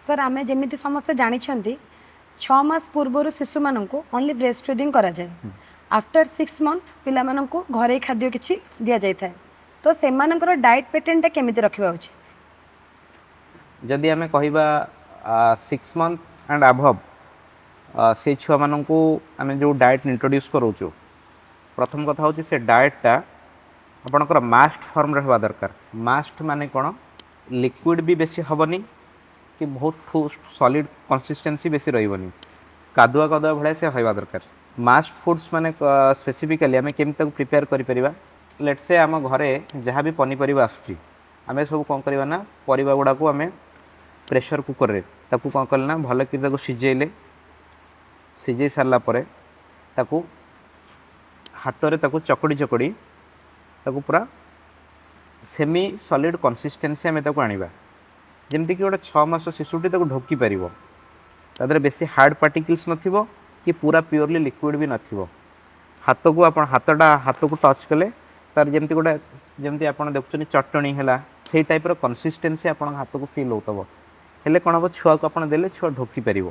Sir आम जमी समस्ते जानी 6 मास पूर्व शिशु मानक ओनली ब्रेस्ट फीडिंग करा जाए आफ्टर 6 मंथ पिला मानक घरे खाद्य किछि दिया जाय थाए तो से डाएट पैटर्न केमी रखा उचित जदि आम कहवा 6 मंथ एंड अभव से छुआ मानक आम जो डाएट इंट्रोड्यूस करोचु प्रथम कथा हूँ से डाएटा आपणकर मास्ट फॉर्म रहा दरकार। मास्ट माने कौन लिक्विड भी बेसी हेनी कि बहुत सॉलिड कंसिस्टेंसी बेसी रही कादुआ कादुआ भाया से हवा दरकार। मास्ट फूड्स माने स्पेसिफिकली आम केमी प्रिपेयर करा लेट से आम घरे जहाँ भी पनीपरिया आसूँ आम सब कौन करवा ना परिबा गुड़ा को आम प्रेशर कुकर रे ताकू कौन कले ना भल कि सिझेले सिझे सारापर ताकू हाथ में ताकू चकड़ी चकड़ी ताकू पूरा सेमी सॉलिड कंसिस्टेंसी आम आनिबा जमती कि गोटे 6 मास शिशुटी ढोकी पार तादर बेसी हार्ड पार्टिकल्स नथिबो कि पूरा प्योरली लिक्विड भी नथिबो हाथ को आप हाथ को टच कले तार जमती गोटे जमती आप देखुं चटणी है से टाइप कंसिस्टेंसी आप हाथ को फिल होतबो हेले कौन हम छुआ को आप देले छुआ ढोकी पार